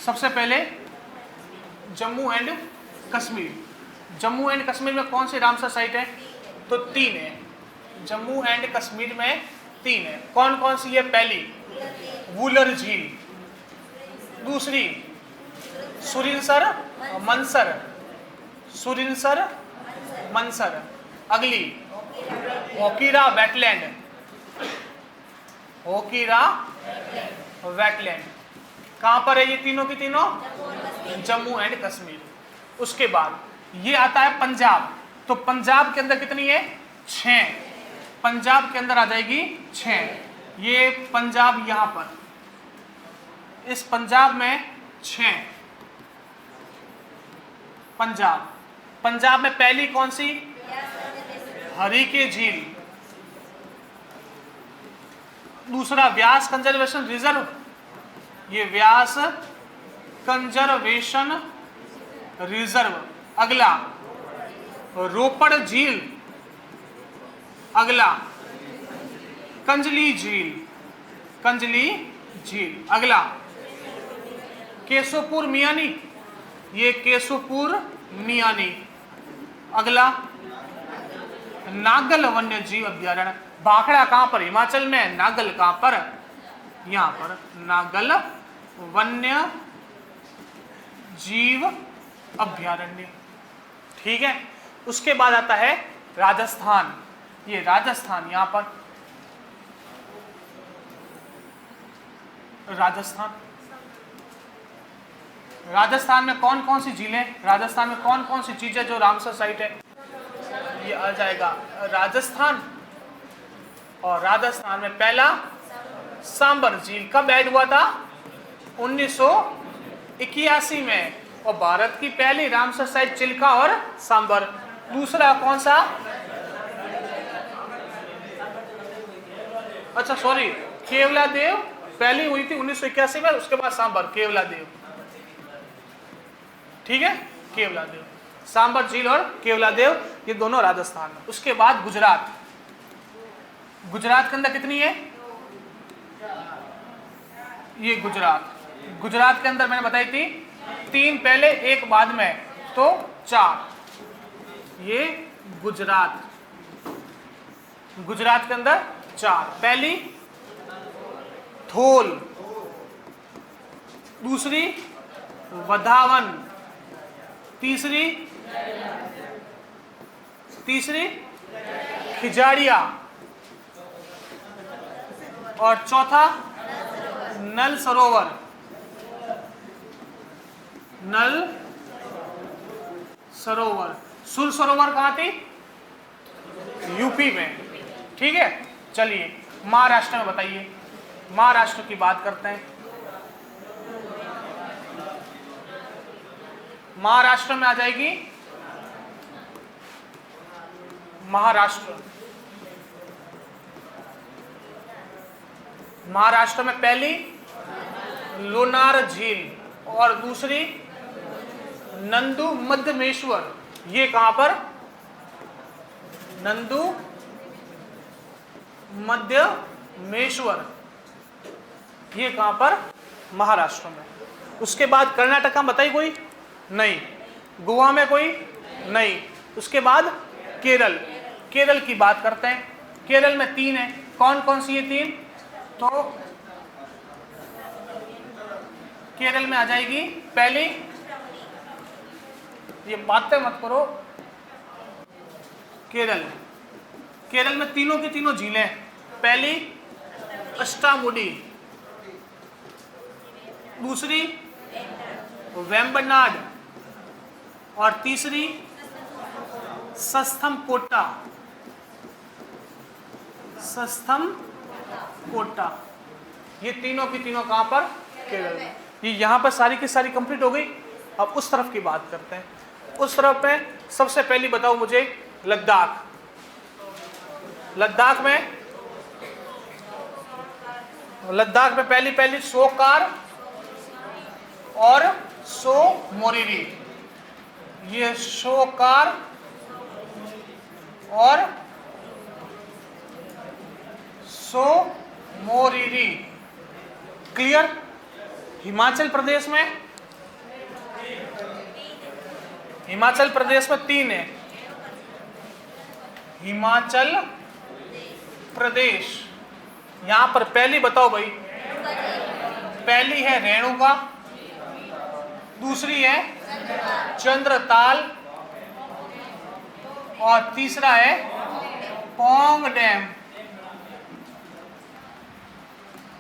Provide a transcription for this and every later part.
सबसे पहले Jammu and Kashmir. Jammu and Kashmir में कौन सी रामसर साइट है? तो 3 है। जम्मू एंड कश्मीर में 3 है। कौन कौन सी है? पहली वुलर झील, दूसरी सुरिनसर मनसर, सुरिनसर मनसर, अगली ओकीरा वेटलैंड, ओकीरा वेटलैंड। कहां पर है ये तीनों की तीनों? जम्मू एंड कश्मीर। उसके बाद ये आता है पंजाब। तो पंजाब के अंदर कितनी है? 6। पंजाब के अंदर आ जाएगी 6। ये पंजाब यहां पर, इस पंजाब में 6 पंजाब। पंजाब में पहली कौन सी? हरीके झील, दूसरा व्यास कंजर्वेशन रिजर्व, ये व्यास कंजर्वेशन रिजर्व, अगला रोपड़ झील, अगला कंजली झील, कंजली झील, अगला केशोपुर मियानी, ये केशोपुर मियानी, अगला नागल वन्य जीव अभ्यारण्य। भाखड़ा कहां पर? हिमाचल में। नागल कहां पर? यहां पर, नागल वन्य जीव अभ्यारण्य। ठीक है। उसके बाद आता है राजस्थान। ये राजस्थान, यहां पर राजस्थान। राजस्थान में कौन कौन सी झीलें? राजस्थान में कौन कौन सी चीजें जो रामसर साइट है? ये आ जाएगा राजस्थान। और राजस्थान में पहला सांबर झील कब ऐड हुआ था? 1981 में। और भारत की पहली रामसर साइट चिल्का और सांबर। दूसरा कौन सा? अच्छा सॉरी, केवला देव पहली हुई थी 1981 में, उसके बाद सांबर, केवला देव। ठीक है, केवला देव, सांबर झील और केवला देव, ये दोनों राजस्थान में। उसके बाद गुजरात। गुजरात के अंदर कितनी है? ये गुजरात। गुजरात के अंदर मैंने बताई थी 3 पहले 1 बाद में, तो 4। ये गुजरात, गुजरात के अंदर 4। पहली थोल, दूसरी वधावन, तीसरी खिजाड़िया, और चौथा नल सरोवर। नल सरोवर। सुर सरोवर कहां थी? यूपी में। ठीक है। चलिए महाराष्ट्र में बताइए। महाराष्ट्र की बात करते हैं। महाराष्ट्र में आ जाएगी महाराष्ट्र। महाराष्ट्र में पहली लोनार झील और दूसरी नंदू मध्यमेश्वर। ये कहां पर? नंदू मध्यमेश्वर, ये कहां पर? महाराष्ट्र में। उसके बाद कर्नाटक में बताइए कोई? नहीं। गोवा में कोई? नहीं। उसके बाद केरल। केरल की बात करते हैं। केरल में 3 है। कौन कौन सी ये 3? तो केरल में आ जाएगी पहली, ये बातें मत करो, केरल। केरल में तीनों की तीनों झीलें। पहली अष्टामुडी, दूसरी वेम्बनाड, और तीसरी सस्थम कोटा। सस्थम कोटा। ये तीनों की तीनों कहां पर? केरल में। ये यहां पर सारी की सारी कंप्लीट हो गई। अब उस तरफ की बात करते हैं। उस तरफ में सबसे पहली बताओ मुझे लद्दाख। लद्दाख में पहली सोकार और सो मोरिरी। ये सोकार और सो मोरिरी। क्लियर? हिमाचल प्रदेश में हिमाचल प्रदेश में 3 है। हिमाचल प्रदेश, यहां पर पहली बताओ भाई, पहली है रेणुका, दूसरी है चंद्रताल और तीसरा है पौंग डैम।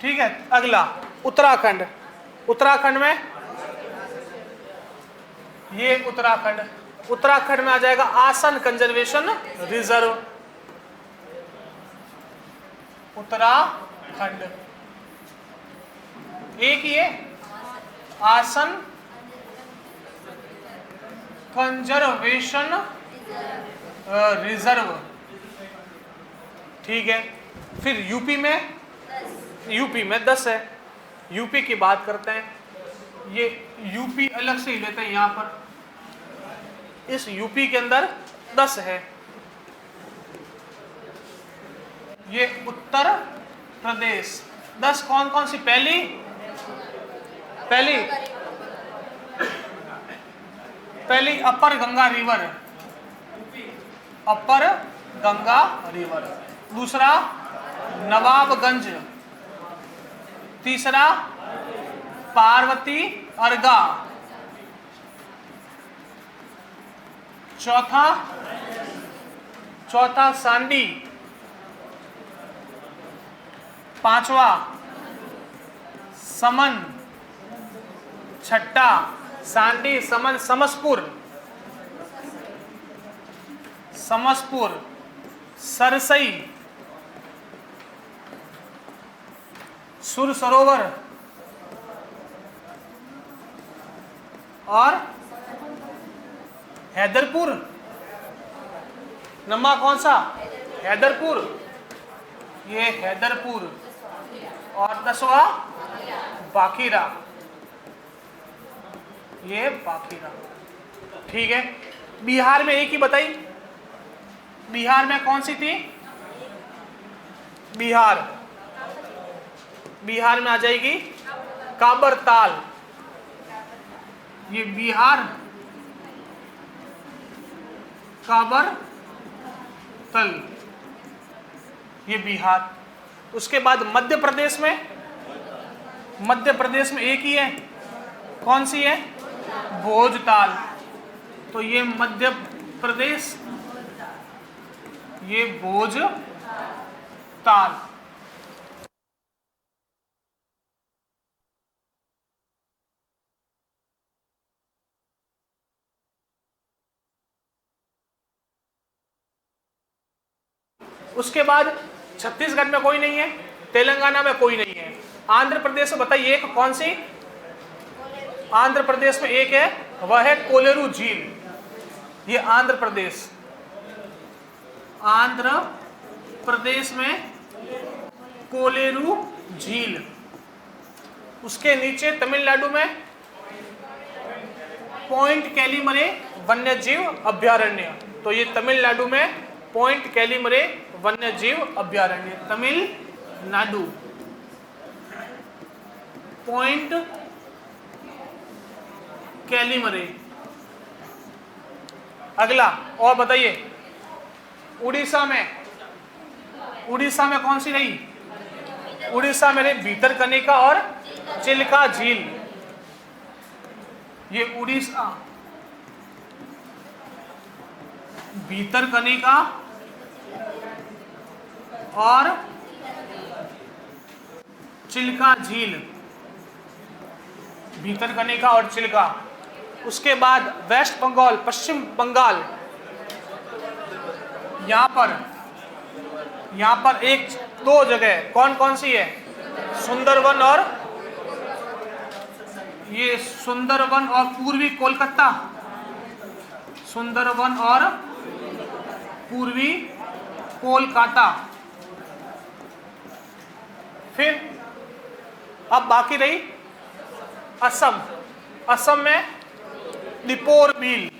ठीक है, अगला उत्तराखंड। उत्तराखंड में ये उत्तराखंड में आ जाएगा आसन कंजर्वेशन रिजर्व। उत्तराखंड एक ही है, आसन कंजर्वेशन रिजर्व। ठीक है, फिर यूपी में 10 है। यूपी की बात करते हैं, ये यूपी अलग से ही लेते हैं। यहां पर इस यूपी के अंदर 10 है। ये उत्तर प्रदेश 10 कौन कौन सी? पहली अपर गंगा रिवर, अपर गंगा रिवर। दूसरा नवाबगंज, तीसरा पार्वती अर्गा, चौथा सांडी, पांचवा समन, छठा सांडी समन समसपुर, सरसई, सुर सरोवर और हैदरपुर। नम्मा कौन सा? हैदरपुर, ये हैदरपुर। और 10वां बाखीरा, ये बाखीरा। ठीक है, बिहार में एक ही बताई, बिहार में कौन सी थी? बिहार में आ जाएगी काबर ताल। ये बिहार काबर तल, ये बिहार। उसके बाद मध्य प्रदेश में एक ही है, कौन सी है? भोजताल। तो ये मध्य प्रदेश, ये भोजताल। उसके बाद छत्तीसगढ़ में कोई नहीं है, तेलंगाना में कोई नहीं है। आंध्र प्रदेश में बताइए एक कौन सी? आंध्र प्रदेश में एक है, वह है कोलेरू झील। ये आंध्र प्रदेश में कोलेरू झील। उसके नीचे तमिलनाडु में पॉइंट कैलीमरे वन्यजीव अभ्यारण्य। तो ये तमिलनाडु में पॉइंट कैलीमरे वन्यजीव अभ्यारण्य, तमिलनाडु पॉइंट कैलीमरे। अगला और बताइए, उड़ीसा में कौन सी रही? उड़ीसा में रही भीतरकनिका और चिल्का झील। ये उड़ीसा, भीतरकनिका और चिल्का झील, भीतरकनिका और चिल्का। उसके बाद वेस्ट बंगाल, पश्चिम बंगाल, यहाँ पर एक दो जगह कौन कौन सी है? सुंदरवन और ये सुंदरवन और पूर्वी कोलकाता, सुंदरवन और पूर्वी कोलकाता। फिर अब बाकी रही असम में दीपोर बील,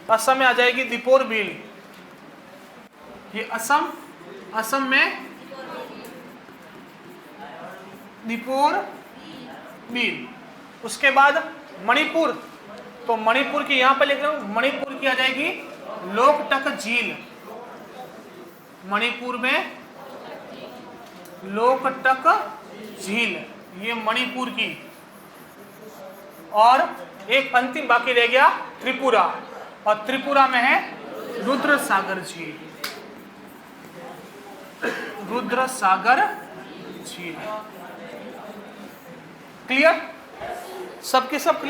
असम में आ जाएगी दीपोर बील। ये असम में दीपोर बील। उसके बाद तो मणिपुर की यहां पर लिख रहा हूं, मणिपुर की आ जाएगी लोकटक झील। मणिपुर में लोकटक झील, ये मणिपुर की। और एक अंतिम बाकी रह गया त्रिपुरा, और त्रिपुरा में है रुद्र सागर झील। रुद्र सागर झील। क्लियर? सबके सब क्लियर?